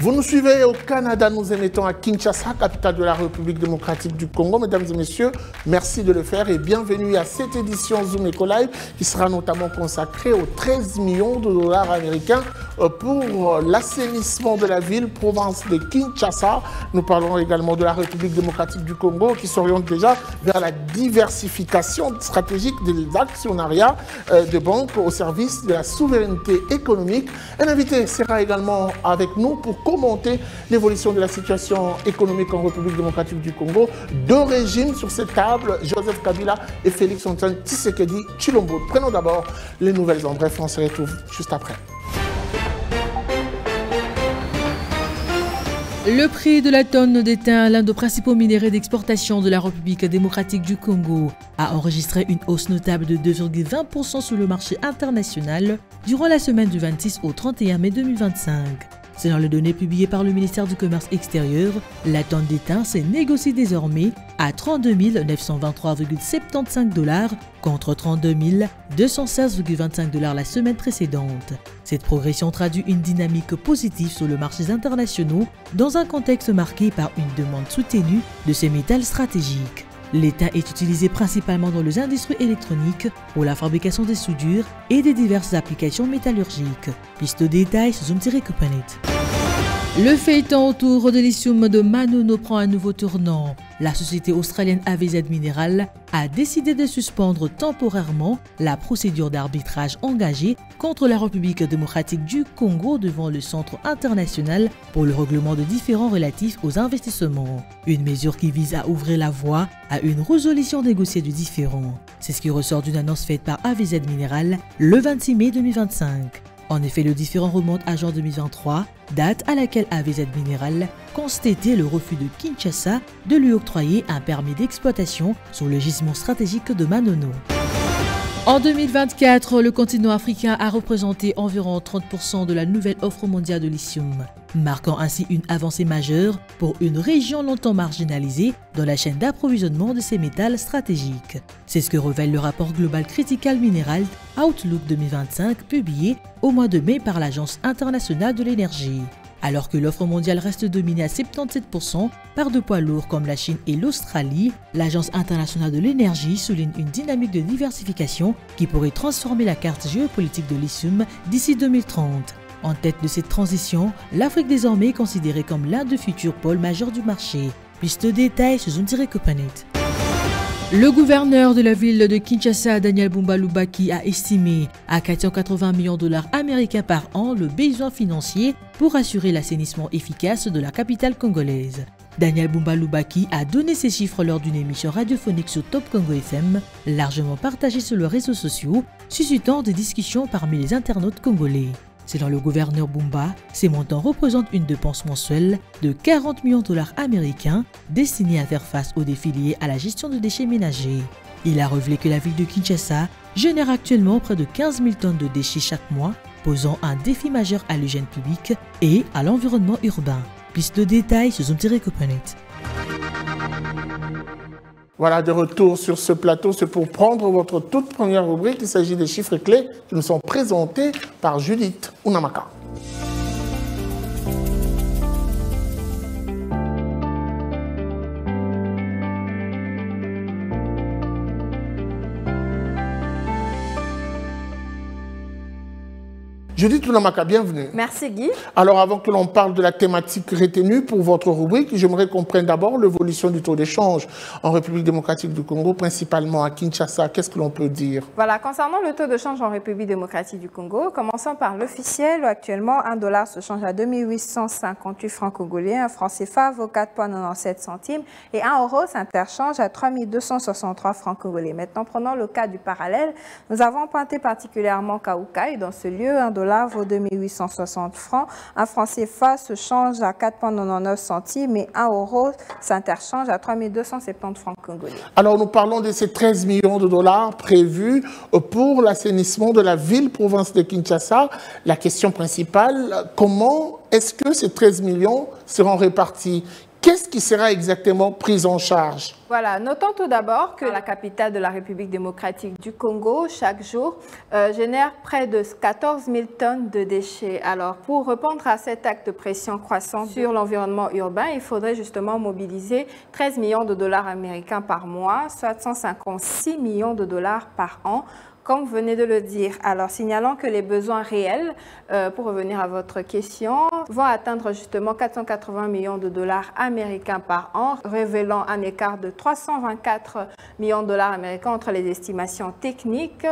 Vous nous suivez au Canada, nous émettons à Kinshasa, capitale de la République démocratique du Congo. Mesdames et messieurs, merci de le faire et bienvenue à cette édition Zoom Eco Live qui sera notamment consacrée aux 13 millions de dollars américains pour l'assainissement de la ville, province de Kinshasa. Nous parlerons également de la République démocratique du Congo qui s'oriente déjà vers la diversification stratégique des actionnariats de banques au service de la souveraineté économique. Un invité sera également avec nous pour commenter l'évolution de la situation économique en République démocratique du Congo. Deux régimes sur cette table, Joseph Kabila et Félix Antoine Tshisekedi Tshilombo. Prenons d'abord les nouvelles en bref, on se retrouve juste après. Le prix de la tonne d'étain, l'un des principaux minéraux d'exportation de la République démocratique du Congo, a enregistré une hausse notable de 2,20% sur le marché international durant la semaine du 26 au 31 mai 2025. Selon les données publiées par le ministère du Commerce extérieur, la tonne d'étain s'est négociée désormais à 32 923,75 $ contre 32 216,25 $ la semaine précédente. Cette progression traduit une dynamique positive sur les marchés internationaux dans un contexte marqué par une demande soutenue de ces métaux stratégiques. L'étain est utilisé principalement dans les industries électroniques pour la fabrication des soudures et des diverses applications métallurgiques. Plus de détails sur Zoom-Coupanet. Le feuilleton autour de l'isthme de Manono prend un nouveau tournant. La société australienne AVZ Mineral a décidé de suspendre temporairement la procédure d'arbitrage engagée contre la République démocratique du Congo devant le Centre international pour le règlement de différends relatifs aux investissements. Une mesure qui vise à ouvrir la voie à une résolution négociée du différend. C'est ce qui ressort d'une annonce faite par AVZ Mineral le 26 mai 2025. En effet, le différend remonte à juin 2023, date à laquelle AVZ Mineral constatait le refus de Kinshasa de lui octroyer un permis d'exploitation sur le gisement stratégique de Manono. En 2024, le continent africain a représenté environ 30% de la nouvelle offre mondiale de lithium, marquant ainsi une avancée majeure pour une région longtemps marginalisée dans la chaîne d'approvisionnement de ces métaux stratégiques. C'est ce que révèle le rapport Global Critical Minerals Outlook 2025 publié au mois de mai par l'Agence internationale de l'énergie. Alors que l'offre mondiale reste dominée à 77% par deux poids lourds comme la Chine et l'Australie, l'Agence internationale de l'énergie souligne une dynamique de diversification qui pourrait transformer la carte géopolitique de lithium d'ici 2030. En tête de cette transition, l'Afrique désormais est considérée comme l'un des futurs pôles majeurs du marché. Plus de détails sur Zoom-Coupanet. Le gouverneur de la ville de Kinshasa, Daniel Bumba Lubaki, a estimé à 480 millions de dollars américains par an le besoin financier pour assurer l'assainissement efficace de la capitale congolaise. Daniel Bumba Lubaki a donné ces chiffres lors d'une émission radiophonique sur Top Congo FM, largement partagée sur les réseaux sociaux, suscitant des discussions parmi les internautes congolais. Selon le gouverneur Bumba, ces montants représentent une dépense mensuelle de 40 millions de dollars américains destinés à faire face aux défis liés à la gestion de déchets ménagers. Il a révélé que la ville de Kinshasa génère actuellement près de 15 000 tonnes de déchets chaque mois, posant un défi majeur à l'hygiène publique et à l'environnement urbain. Plus de détails sur Zoom-Coupanet. Voilà, de retour sur ce plateau, c'est pour prendre votre toute première rubrique. Il s'agit des chiffres clés qui nous sont présentés par Judith Unamaka. Judith Unamaka, bienvenue. Merci Guy. Alors avant que l'on parle de la thématique retenue pour votre rubrique, j'aimerais qu'on prenne d'abord l'évolution du taux d'échange en République démocratique du Congo, principalement à Kinshasa. Qu'est-ce que l'on peut dire? Voilà, concernant le taux de change en République démocratique du Congo, commençons par l'officiel. Actuellement, 1 dollar se change à 2858 francs congolais, un franc CFA vaut 4,97 centimes et 1 euro s'interchange à 3263 francs congolais. Maintenant, prenons le cas du parallèle. Nous avons pointé particulièrement Kaoukai. Dans ce lieu, 1 dollar vaut 2860 francs. Un franc CFA se change à 4,99 centimes et 1 euro s'interchange à 3270 francs congolais. Alors nous parlons de ces 13 millions de dollars prévus pour l'assainissement de la ville-province de Kinshasa. La question principale, comment est-ce que ces 13 millions seront répartis? Qu'est-ce qui sera exactement pris en charge? Voilà, notons tout d'abord que la capitale de la République démocratique du Congo, chaque jour, génère près de 14 000 tonnes de déchets. Alors, pour répondre à cet acte de pression croissante sur l'environnement urbain, il faudrait justement mobiliser 13 millions de dollars américains par mois, soit 156 millions de dollars par an, comme vous venez de le dire. Alors, signalant que les besoins réels, pour revenir à votre question, vont atteindre justement 480 millions de dollars américains par an, révélant un écart de 324 millions de dollars américains entre les estimations techniques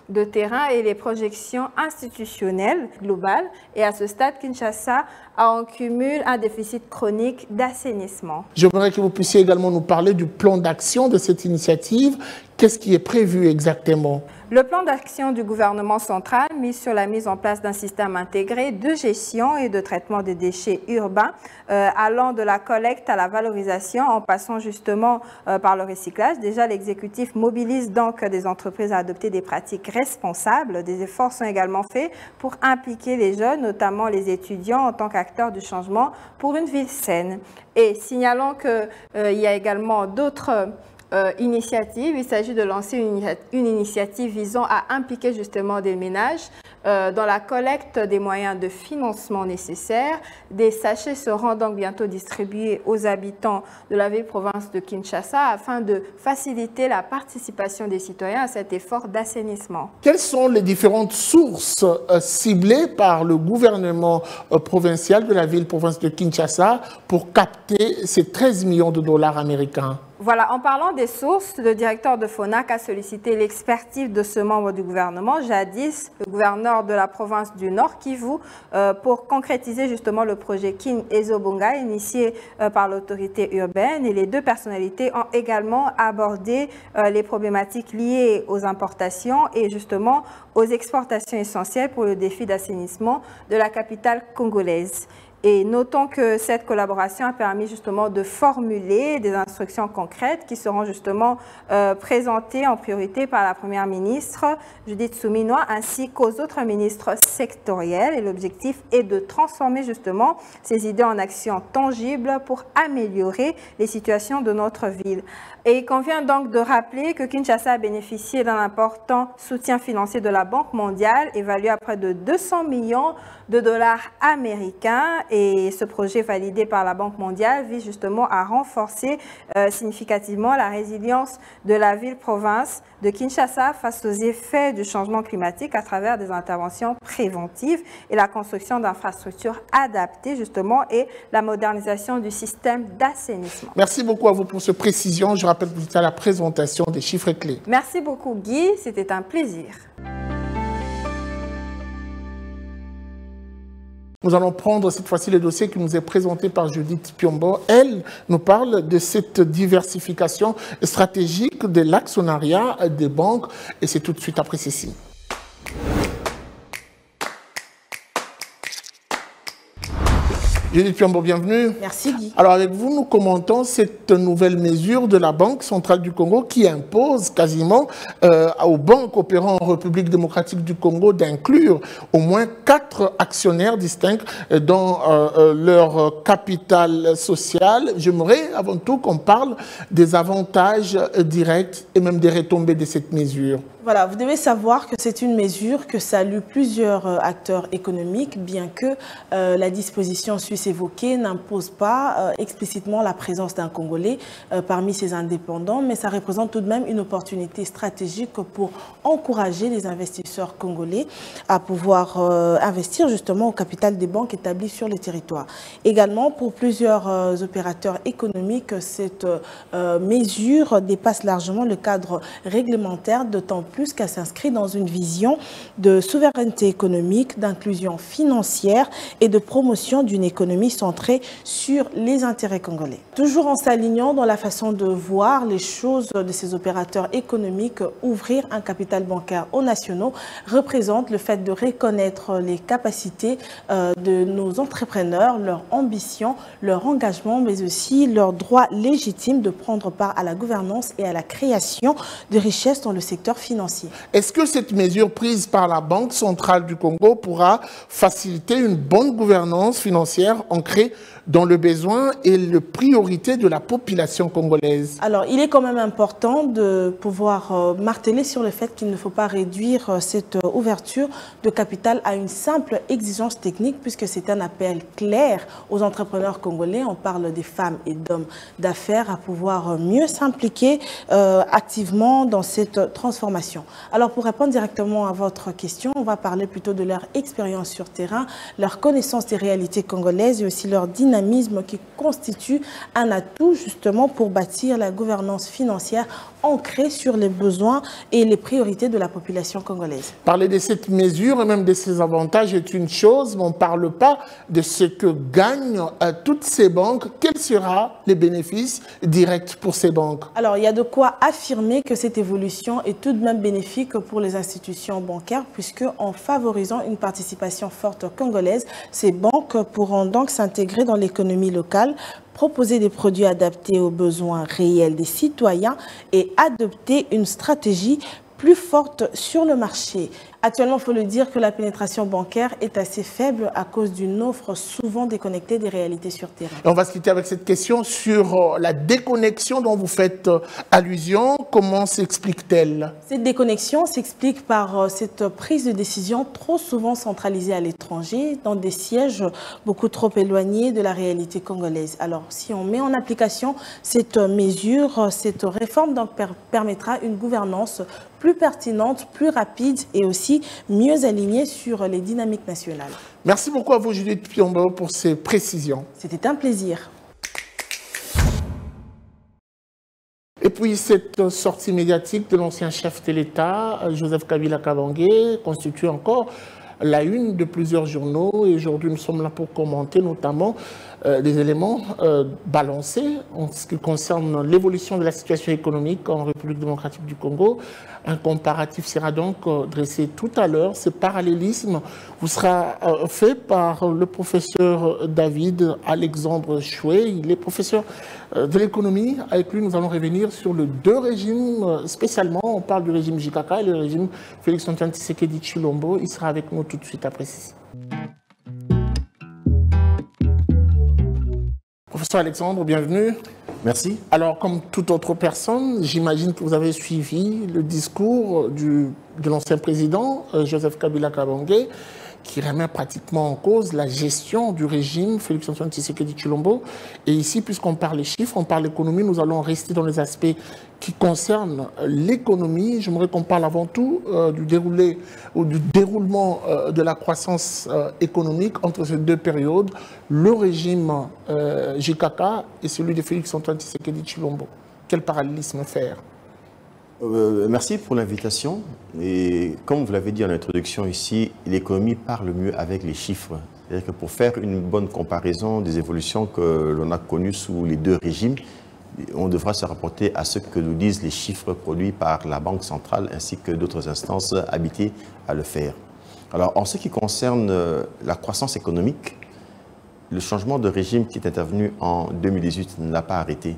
de terrain et les projections institutionnelles globales. Et à ce stade, Kinshasa a en cumul un déficit chronique d'assainissement. J'aimerais que vous puissiez également nous parler du plan d'action de cette initiative. Qu'est-ce qui est prévu exactement? Le plan d'action du gouvernement central mise sur la mise en place d'un système intégré de gestion et de traitement des déchets urbains, allant de la collecte à la valorisation en passant justement par le recyclage. Déjà, l'exécutif mobilise donc des entreprises à adopter des pratiques responsables. Des efforts sont également faits pour impliquer les jeunes, notamment les étudiants, en tant qu'acteurs du changement pour une ville saine. Et signalons qu'il y a également d'autres initiative. Il s'agit de lancer une initiative visant à impliquer justement des ménages dans la collecte des moyens de financement nécessaires. Des sachets seront donc bientôt distribués aux habitants de la ville-province de Kinshasa afin de faciliter la participation des citoyens à cet effort d'assainissement. Quelles sont les différentes sources ciblées par le gouvernement provincial de la ville-province de Kinshasa pour capter ces 13 millions de dollars américains? Voilà, en parlant des sources, le directeur de FONAC a sollicité l'expertise de ce membre du gouvernement, jadis le gouverneur de la province du Nord, Kivu, pour concrétiser justement le projet King Ezobonga, initié par l'autorité urbaine. Et les deux personnalités ont également abordé les problématiques liées aux importations et justement aux exportations essentielles pour le défi d'assainissement de la capitale congolaise. Et notons que cette collaboration a permis justement de formuler des instructions concrètes qui seront justement présentées en priorité par la Première ministre Judith Suminwa ainsi qu'aux autres ministres sectoriels. Et l'objectif est de transformer justement ces idées en actions tangibles pour améliorer les situations de notre ville. Et il convient donc de rappeler que Kinshasa a bénéficié d'un important soutien financier de la Banque mondiale, évalué à près de 200 millions de dollars américains. Et ce projet validé par la Banque mondiale vise justement à renforcer significativement la résilience de la ville-province de Kinshasa face aux effets du changement climatique à travers des interventions préventives et la construction d'infrastructures adaptées justement et la modernisation du système d'assainissement. Merci beaucoup à vous pour cette précision. Je rappelle que vous êtes à la présentation des chiffres clés. Merci beaucoup Guy, c'était un plaisir. Nous allons prendre cette fois-ci le dossier qui nous est présenté par Judith Piombo. Elle nous parle de cette diversification stratégique de l'actionnariat des banques et c'est tout de suite après ceci. Judith Piombo, bienvenue. Merci Guy. Alors avec vous, nous commentons cette nouvelle mesure de la Banque centrale du Congo qui impose quasiment aux banques opérant en République démocratique du Congo d'inclure au moins 4 actionnaires distincts dans leur capital social. J'aimerais avant tout qu'on parle des avantages directs et même des retombées de cette mesure. Voilà, vous devez savoir que c'est une mesure que saluent plusieurs acteurs économiques, bien que la disposition suisse évoquée n'impose pas explicitement la présence d'un Congolais parmi ces indépendants, mais ça représente tout de même une opportunité stratégique pour encourager les investisseurs congolais à pouvoir investir justement au capital des banques établies sur le territoire. Également, pour plusieurs opérateurs économiques, cette mesure dépasse largement le cadre réglementaire, d'autant plus qu'elle s'inscrit dans une vision de souveraineté économique, d'inclusion financière et de promotion d'une économie centrée sur les intérêts congolais. Toujours en s'alignant dans la façon de voir les choses de ces opérateurs économiques, ouvrir un capital bancaire aux nationaux représente le fait de reconnaître les capacités de nos entrepreneurs, leur ambition, leur engagement, mais aussi leur droit légitime de prendre part à la gouvernance et à la création de richesses dans le secteur financier. Est-ce que cette mesure prise par la Banque centrale du Congo pourra faciliter une bonne gouvernance financière ancrée dans le besoin et les priorités de la population congolaise? Alors, il est quand même important de pouvoir marteler sur le fait qu'il ne faut pas réduire cette ouverture de capital à une simple exigence technique, puisque c'est un appel clair aux entrepreneurs congolais. On parle des femmes et d'hommes d'affaires à pouvoir mieux s'impliquer activement dans cette transformation. Alors, pour répondre directement à votre question, on va parler plutôt de leur expérience sur terrain, leur connaissance des réalités congolaises et aussi leur dynamisme qui constitue un atout justement pour bâtir la gouvernance financière ancrée sur les besoins et les priorités de la population congolaise. Parler de cette mesure et même de ses avantages est une chose, mais on ne parle pas de ce que gagnent toutes ces banques. Quels seront les bénéfices directs pour ces banques? Alors, il y a de quoi affirmer que cette évolution est tout de même bénéfique pour les institutions bancaires, puisque en favorisant une participation forte congolaise, ces banques pourront donc s'intégrer dans l'économie locale, proposer des produits adaptés aux besoins réels des citoyens et adopter une stratégie plus forte sur le marché. Actuellement, il faut le dire que la pénétration bancaire est assez faible à cause d'une offre souvent déconnectée des réalités sur terrain. On va se quitter avec cette question sur la déconnexion dont vous faites allusion. Comment s'explique-t-elle? Cette déconnexion s'explique par cette prise de décision trop souvent centralisée à l'étranger, dans des sièges beaucoup trop éloignés de la réalité congolaise. Alors, si on met en application cette mesure, cette réforme donc permettra une gouvernance plus pertinente, plus rapide et aussi mieux alignée sur les dynamiques nationales. Merci beaucoup à vous, Judith Piombo, pour ces précisions. C'était un plaisir. Et puis, cette sortie médiatique de l'ancien chef de l'État, Joseph Kabila Kabange, constitue encore la une de plusieurs journaux. Et aujourd'hui, nous sommes là pour commenter notamment des éléments balancés en ce qui concerne l'évolution de la situation économique en République démocratique du Congo. Un comparatif sera donc dressé tout à l'heure. Ce parallélisme vous sera fait par le professeur David Alexandre Choué. Il est professeur de l'économie. Avec lui, nous allons revenir sur les deux régimes spécialement. On parle du régime JKK et le régime Félix-Antoine Tshisekedi Tshilombo. Il sera avec nous tout de suite après ceci. Professeur Alexandre, bienvenue. Merci. Alors, comme toute autre personne, j'imagine que vous avez suivi le discours de l'ancien président, Joseph Kabila Kabange, qui remet pratiquement en cause la gestion du régime Félix-Antoine Tshisekedi Tshilombo. Et ici, puisqu'on parle des chiffres, on parle économie, nous allons rester dans les aspects qui concernent l'économie. J'aimerais qu'on parle avant tout du déroulement de la croissance économique entre ces deux périodes, le régime JKK et celui de Félix-Antoine Tshisekedi Tshilombo. Quel parallélisme faire? Merci pour l'invitation. Et comme vous l'avez dit en introduction ici, l'économie parle mieux avec les chiffres. C'est-à-dire que pour faire une bonne comparaison des évolutions que l'on a connues sous les deux régimes, on devra se rapporter à ce que nous disent les chiffres produits par la Banque centrale ainsi que d'autres instances habilitées à le faire. Alors, en ce qui concerne la croissance économique, le changement de régime qui est intervenu en 2018 ne l'a pas arrêté.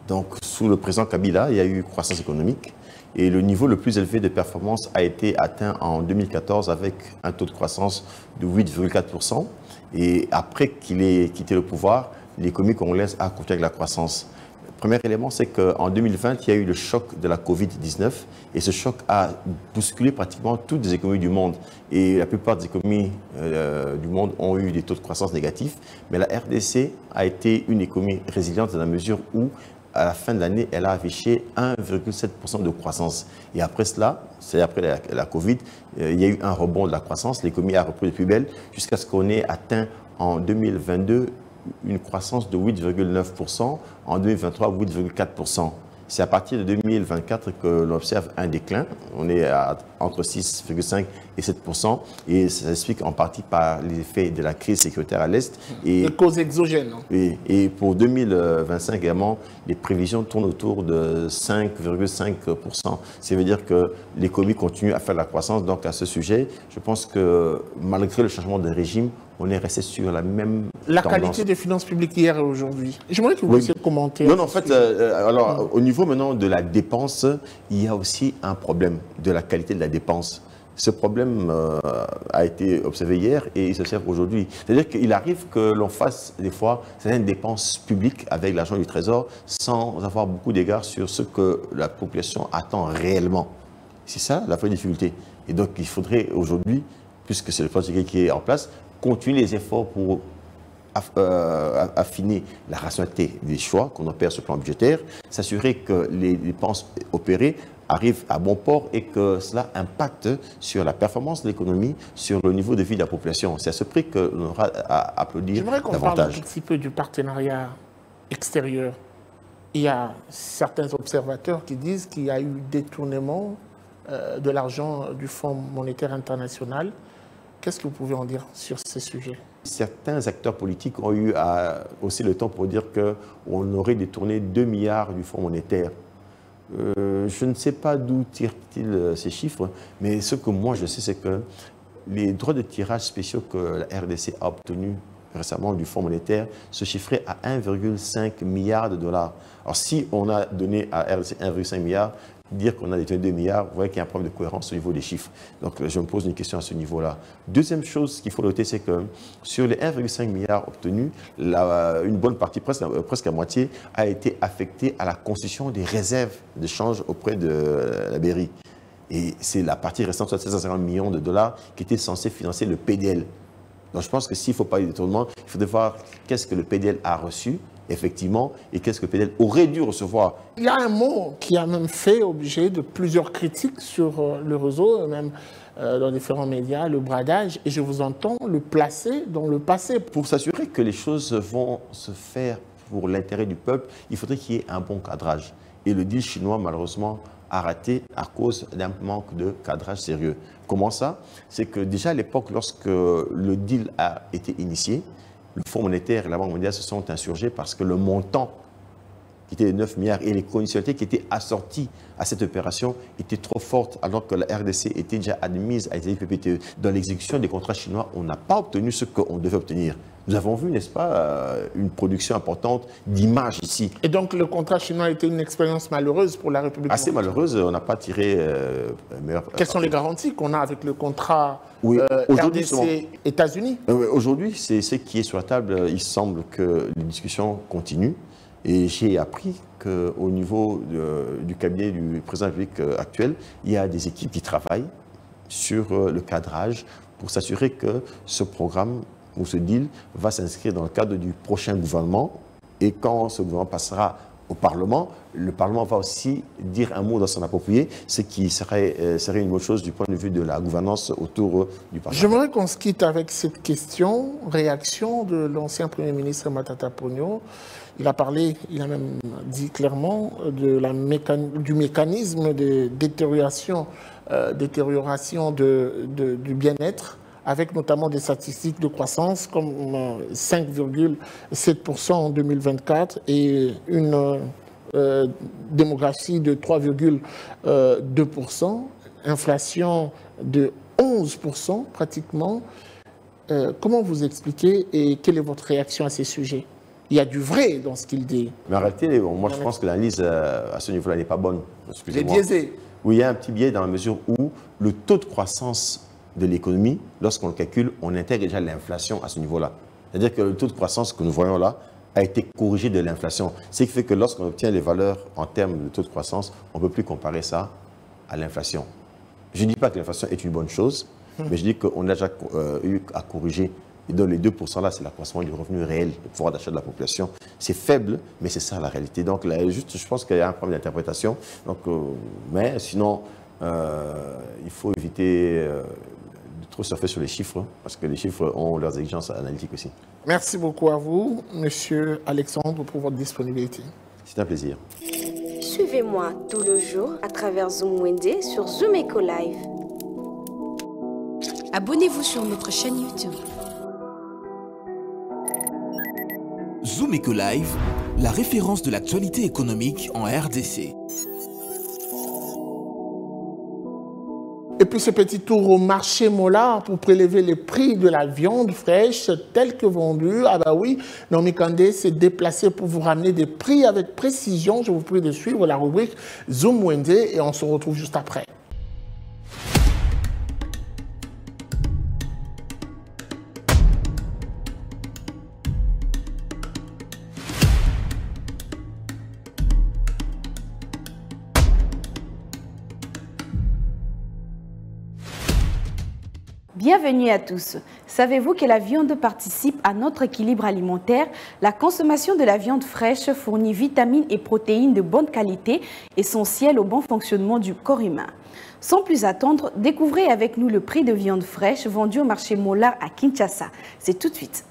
Donc, sous le président Kabila, il y a eu croissance économique et le niveau le plus élevé de performance a été atteint en 2014 avec un taux de croissance de 8,4%. Et après qu'il ait quitté le pouvoir, l'économie congolaise a continué avec la croissance. Le premier élément, c'est qu'en 2020, il y a eu le choc de la Covid-19 et ce choc a bousculé pratiquement toutes les économies du monde. Et la plupart des économies du monde ont eu des taux de croissance négatifs. Mais la RDC a été une économie résiliente dans la mesure où à la fin de l'année, elle a affiché 1,7% de croissance. Et après cela, c'est après la Covid, il y a eu un rebond de la croissance. L'économie a repris de plus belle jusqu'à ce qu'on ait atteint en 2022 une croissance de 8,9%, en 2023 8,4%. C'est à partir de 2024 que l'on observe un déclin. On est à entre 6,5 et 7%. Et ça s'explique en partie par l'effet de la crise sécuritaire à l'Est. Les causes exogènes. Et pour 2025 également, les prévisions tournent autour de 5,5%. Ça veut dire que l'économie continue à faire la croissance. Donc à ce sujet, je pense que malgré le changement de régime, on est resté sur la même La tendance. qualité des finances publiques hier et aujourd'hui. J'aimerais que vous puissiez commenter. Non, en fait, alors, au niveau maintenant de la dépense, il y a aussi un problème de la qualité de la dépense. Ce problème a été observé hier et il s'observe aujourd'hui. C'est-à-dire qu'il arrive que l'on fasse des fois certaines dépenses publiques avec l'argent du Trésor sans avoir beaucoup d'égard sur ce que la population attend réellement. C'est ça la vraie difficulté. Et donc il faudrait aujourd'hui, puisque c'est le plan qui est en place, continuer les efforts pour affiner la rationalité des choix qu'on opère sur le plan budgétaire, s'assurer que les dépenses opérées arrivent à bon port et que cela impacte sur la performance de l'économie, sur le niveau de vie de la population. C'est à ce prix que l'on aura à applaudir davantage. J'aimerais qu'on parle un petit peu du partenariat extérieur. Il y a certains observateurs qui disent qu'il y a eu détournement de l'argent du Fonds monétaire international. Qu'est-ce que vous pouvez en dire sur ces sujets? Certains acteurs politiques ont eu aussi le temps pour dire qu'on aurait détourné 2 milliards du Fonds monétaire. Je ne sais pas d'où tirent-ils ces chiffres, mais ce que moi je sais, c'est que les droits de tirage spéciaux que la RDC a obtenus récemment du Fonds monétaire se chiffraient à 1,5 milliard de dollars. Alors si on a donné à RDC 1,5 milliard, dire qu'on a détenu 2 milliards, vous voyez qu'il y a un problème de cohérence au niveau des chiffres. Donc je me pose une question à ce niveau-là. Deuxième chose qu'il faut noter, c'est que sur les 1,5 milliard obtenus, une bonne partie, presque à moitié, a été affectée à la constitution des réserves de change auprès de la BRI. Et c'est la partie restante, soit 750 millions de dollars, qui était censée financer le PDL. Donc je pense que s'il faut parler de détournement, il faudrait voir qu'est-ce que le PDL a reçu, effectivement, et qu'est-ce que le PDL aurait dû recevoir. Il y a un mot qui a même fait objet de plusieurs critiques sur le réseau, même dans différents médias, le bradage, et je vous entends le placer dans le passé. Pour s'assurer que les choses vont se faire pour l'intérêt du peuple, il faudrait qu'il y ait un bon cadrage. Et le deal chinois, malheureusement, a raté à cause d'un manque de cadrage sérieux. Comment ça? C'est que déjà à l'époque, lorsque le deal a été initié, le Fonds monétaire et la Banque mondiale se sont insurgés parce que le montant qui était de 9 milliards et les conditionnalités qui étaient assorties à cette opération étaient trop fortes, alors que la RDC était déjà admise à l'IPPTE. Dans l'exécution des contrats chinois, on n'a pas obtenu ce qu'on devait obtenir. Nous avons vu, n'est-ce pas, une production importante d'images ici. Et donc le contrat chinois a été une expérience malheureuse pour la République? Assez malheureuse, on n'a pas tiré meilleur. Quelles sont les garanties qu'on a avec le contrat RDC-États-Unis? Aujourd'hui, c'est ce qui est sur la table. Il semble que les discussions continuent. Et j'ai appris qu'au niveau du cabinet du président de la République actuel, il y a des équipes qui travaillent sur le cadrage pour s'assurer que ce programme ou ce deal va s'inscrire dans le cadre du prochain gouvernement. Et quand ce gouvernement passera au Parlement, le Parlement va aussi dire un mot dans son approprié, ce qui serait une bonne chose du point de vue de la gouvernance autour du Parlement. J'aimerais qu'on se quitte avec cette question, réaction de l'ancien Premier ministre Matata Ponyo. Il a parlé, il a même dit clairement du mécanisme de détérioration du bien-être, avec notamment des statistiques de croissance comme 5,7% en 2024 et une démographie de 3,2%, inflation de 11% pratiquement. Comment vous expliquez et quelle est votre réaction à ces sujets? Il y a du vrai dans ce qu'il dit. Mais en réalité, moi je pense que l'analyse à ce niveau-là n'est pas bonne. Il est biaisé. Oui, il y a un petit biais dans la mesure où le taux de croissance de l'économie, lorsqu'on le calcule, on intègre déjà l'inflation à ce niveau-là. C'est-à-dire que le taux de croissance que nous voyons là a été corrigé de l'inflation. Ce qui fait que lorsqu'on obtient les valeurs en termes de taux de croissance, on ne peut plus comparer ça à l'inflation. Je ne dis pas que l'inflation est une bonne chose, mais je dis qu'on a déjà eu à corriger. Et donc les 2% là, c'est l'accroissement du revenu réel, du pouvoir d'achat de la population. C'est faible, mais c'est ça la réalité. Donc là, juste, je pense qu'il y a un problème d'interprétation. Mais sinon, il faut éviter de trop surfer sur les chiffres, parce que les chiffres ont leurs exigences analytiques aussi. Merci beaucoup à vous, Monsieur Alexandre, pour votre disponibilité. C'est un plaisir. Suivez-moi tout le jour à travers Zoom Wende sur Zoom Eco Live. Abonnez-vous sur notre chaîne YouTube. Zoom Eco Live, la référence de l'actualité économique en RDC. Et puis ce petit tour au marché Mola pour prélever les prix de la viande fraîche telle que vendue. Ah bah oui, Naomi Kandé s'est déplacée pour vous ramener des prix avec précision. Je vous prie de suivre la rubrique Zoom Wende et on se retrouve juste après. Bienvenue à tous. Savez-vous que la viande participe à notre équilibre alimentaire? La consommation de la viande fraîche fournit vitamines et protéines de bonne qualité, essentielles au bon fonctionnement du corps humain. Sans plus attendre, découvrez avec nous le prix de viande fraîche vendue au marché Mollard à Kinshasa. C'est tout de suite.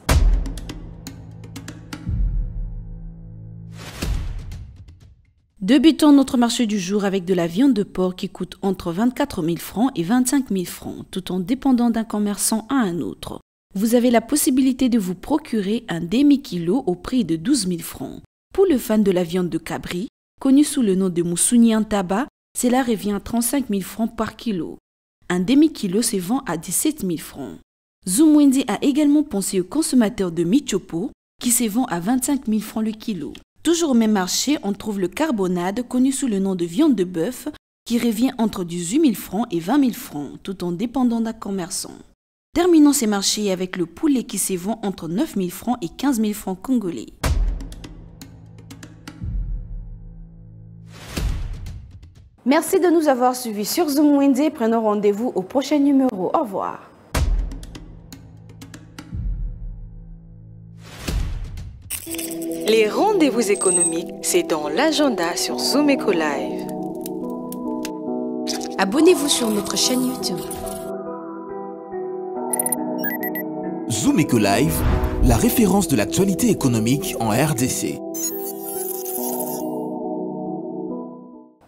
Débutons notre marché du jour avec de la viande de porc qui coûte entre 24 000 francs et 25 000 francs, tout en dépendant d'un commerçant à un autre. Vous avez la possibilité de vous procurer un demi-kilo au prix de 12 000 francs. Pour le fan de la viande de cabri, connu sous le nom de Moussouni Antaba, cela revient à 35 000 francs par kilo. Un demi-kilo se vend à 17 000 francs. Zumwendi a également pensé aux consommateurs de Michopo, qui se vend à 25 000 francs le kilo. Toujours au même marché, on trouve le carbonade, connu sous le nom de viande de bœuf, qui revient entre 18 000 francs et 20 000 francs, tout en dépendant d'un commerçant. Terminons ces marchés avec le poulet qui se vend entre 9 000 francs et 15 000 francs congolais. Merci de nous avoir suivis sur Zumwendi. Prenons rendez-vous au prochain numéro. Au revoir. Les rendez-vous économiques, c'est dans l'agenda sur Zoom Eco Live. Abonnez-vous sur notre chaîne YouTube. Zoom Eco Live, la référence de l'actualité économique en RDC.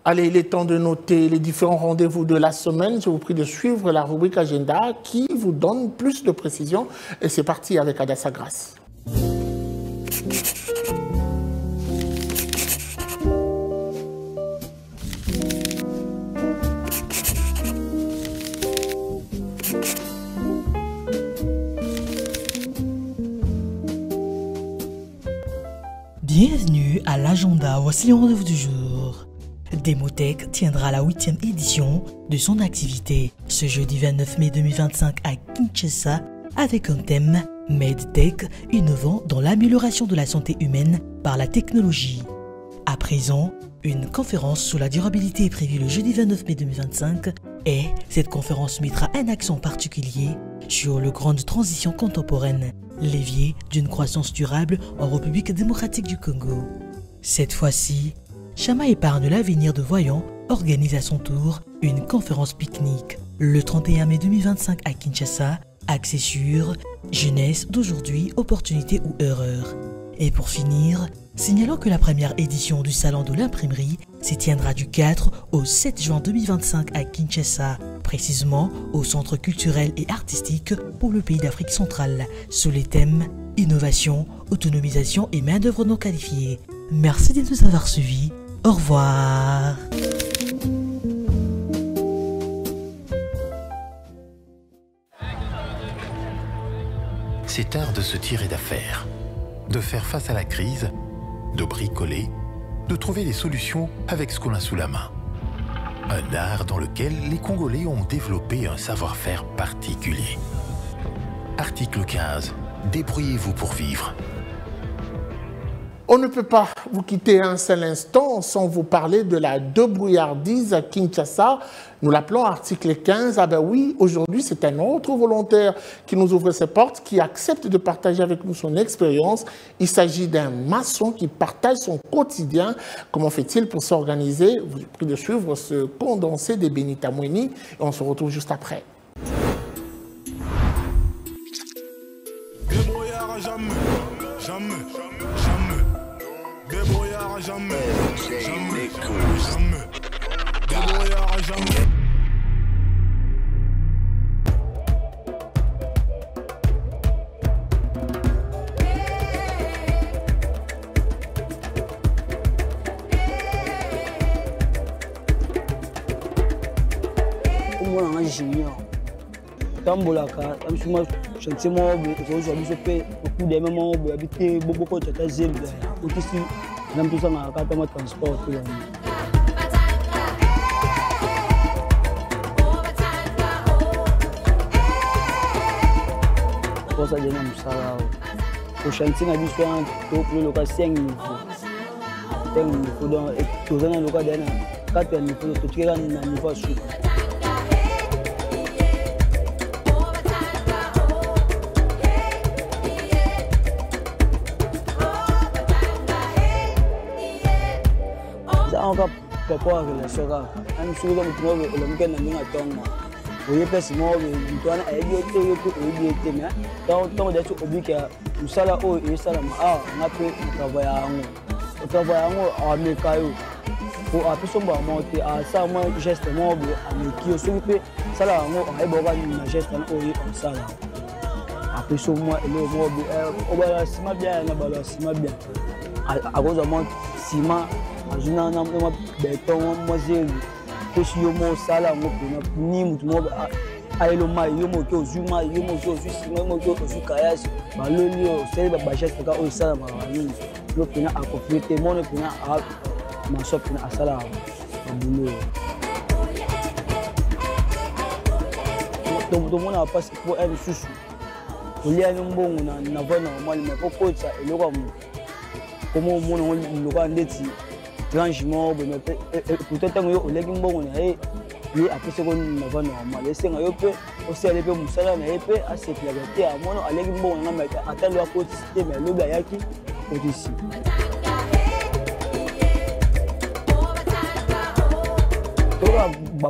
Allez, il est temps de noter les différents rendez-vous de la semaine. Je vous prie de suivre la rubrique Agenda qui vous donne plus de précisions. Et c'est parti avec Adassa Grasse. Bienvenue à l'agenda, voici le rendez-vous du jour. Demotech tiendra la 8e édition de son activité ce jeudi 29 mai 2025 à Kinshasa avec un thème MedTech innovant dans l'amélioration de la santé humaine par la technologie. À présent, une conférence sur la durabilité est prévue le jeudi 29 mai 2025 et cette conférence mettra un accent particulier sur la grande transition contemporaine, levier d'une croissance durable en République démocratique du Congo. Cette fois-ci, Chama Épargne l'avenir de Voyant organise à son tour une conférence pique-nique le 31 mai 2025 à Kinshasa, axée sur jeunesse d'aujourd'hui, opportunités ou erreurs. Et pour finir, signalons que la première édition du Salon de l'imprimerie se tiendra du 4 au 7 juin 2025 à Kinshasa, précisément au Centre culturel et artistique pour le pays d'Afrique centrale, sous les thèmes innovation, autonomisation et main-d'œuvre non qualifiée. Merci de nous avoir suivis. Au revoir. C'est art de se tirer d'affaire, de faire face à la crise, de bricoler, de trouver des solutions avec ce qu'on a sous la main. Un art dans lequel les Congolais ont développé un savoir-faire particulier. Article 15. Débrouillez-vous pour vivre. On ne peut pas vous quitter un seul instant sans vous parler de la débrouillardise à Kinshasa. Nous l'appelons article 15. Ah ben oui, aujourd'hui, c'est un autre volontaire qui nous ouvre ses portes, qui accepte de partager avec nous son expérience. Il s'agit d'un maçon qui partage son quotidien. Comment fait-il pour s'organiser? Je vous prie de suivre ce condensé des Benita Moueni et on se retrouve juste après. Débrouillard jamais, jamais, jamais. Débrouillard jamais, jamais, jamais. Débrouillard jamais. Moi, un ingénieur. Tambolaka, tamsuma chantier mo aujourd'hui se fait beaucoup de moments où habiter beaucoup de tazem donc ici même tout ça na carte de transport tout là. Pour ça de même ça au chantier na biso to pour le cas 5 niveaux. Donc il faut dans tout ça na le cas d'un 4 niveaux tout tirer na niveau sous. encore papa relation là am su ko mutumo be lo mken na ninga tonga oye pesi mo be mutwana ayo te yo ko oye te na donc de obika musala o e sala ma ngape travail yango a mekayo ko apeso mba monte a sa mo geste mo be ameki so pe sala yango ai boga na geste na oye on sala apeso mo ele mo be o bala sima bien na bala sima bien a cause mo sima ajuna na mo beton mo zeli ko si yo mo sala mo pe na ni mutu mo ayelo mai yo mo ko zuma yo mo ko sima mo ko kayas baloli o sele ba geste ka o sala ma ni no pina a conflite mo no pina a ma so pina a sala bulo to mo na passe pour un susu olia ni mbongo na vona normal mais pour coach eloko mo como mo no loka ndeti tranchement mais peut-être ngo oleki mbongo na ye apese ko na vona normal esenga yo pe o sele pe musala na ye pe a se plagate a mono aleki mbongo na meta atalo coach te mais loba yaki ici.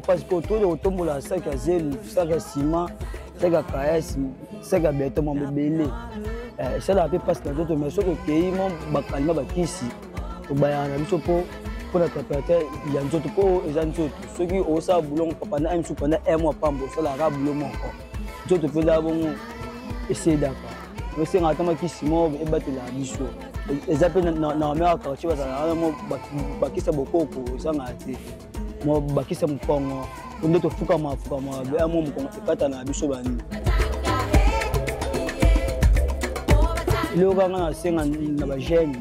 Parce que tout le temps la sac à zèle, sac à ciment, sac à caisse, sac à béton mon bébé. Ça la fait parce que d'autres mais sauf que pays mon bakalima bakisi. Au bayana biso pour la tapete, il y a un autre po et un autre. Ceux qui ont ça boulon pendant un sou pendant un mois pas bon, ça la ra boulon encore. D'autres peut là bon essayer d'accord. Mais c'est un temps qui simo et battre la biso. Les appels na mère quand tu vas à mo bakisa bokoko ça ngati. Mo bakisa mpongo nde to fuka ma be amo mkongo ekata na biso bani leo kanga na senga na ba jeune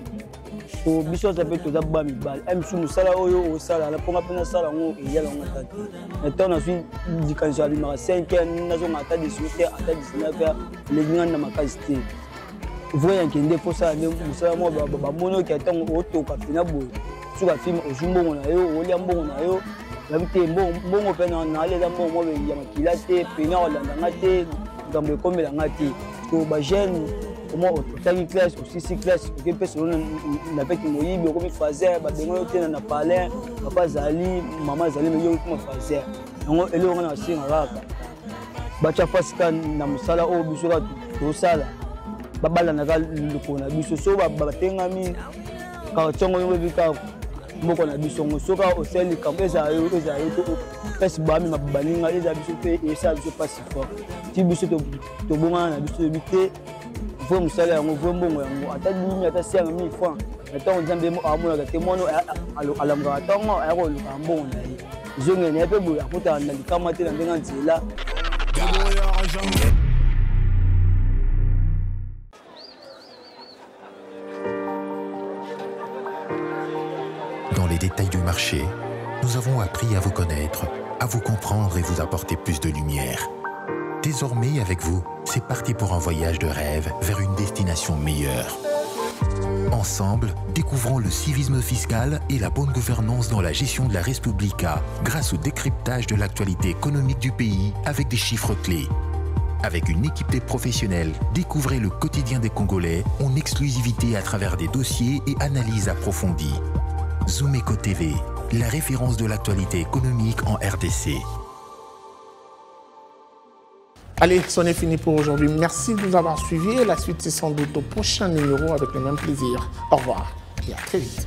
ko biso za pe to za ba mi bal am su musala oyo o sala la ponga pena sala ngo eyala ngata na tona su dikanzo ali ma 5 na zo ngata 18 ata 19 le ngana na makasite voyant que ndé posa ne musala mo ba mono ki atango o to ka fina boy suka film ojumbongo na yo olia mbongo na yo labite mbongo pe na ale da mbongo be ya makila te pena olanda ngate ngambe komela ngate ko ba jeune comment otaki classe aussi classe ke personne na peki moyibi ko mi fazer ba bengo te na palais papa zali mama zali me yo ko fazer ngo ele ngo na singa raka ba cha fasika na musala o biso ka to sala babala na ka lukona biso so ba tengami ka tongo yo bika mboko na biso ngo soka oseli kam eza yo to pesi bami mabaninga eza biso pe esa biso pasi fort ti biso to bonga na biso bité faut musala yango faut mbongo yango ata dimi ata sianga 1000 francs ata nzambe mo amona ka temono alamga tongo ayako luka mbongo na ye zonge ne pe boya kota na likama te na ndenga nzela Dans les détails du marché, nous avons appris à vous connaître, à vous comprendre et vous apporter plus de lumière. Désormais, avec vous, c'est parti pour un voyage de rêve vers une destination meilleure. Ensemble, découvrons le civisme fiscal et la bonne gouvernance dans la gestion de la Res Publica grâce au décryptage de l'actualité économique du pays avec des chiffres clés. Avec une équipe de professionnels, découvrez le quotidien des Congolais en exclusivité à travers des dossiers et analyses approfondies. Zoomeco TV, la référence de l'actualité économique en RDC. Allez, c'en est fini pour aujourd'hui. Merci de nous avoir suivis. La suite, c'est sans doute au prochain numéro avec le même plaisir. Au revoir et à très vite.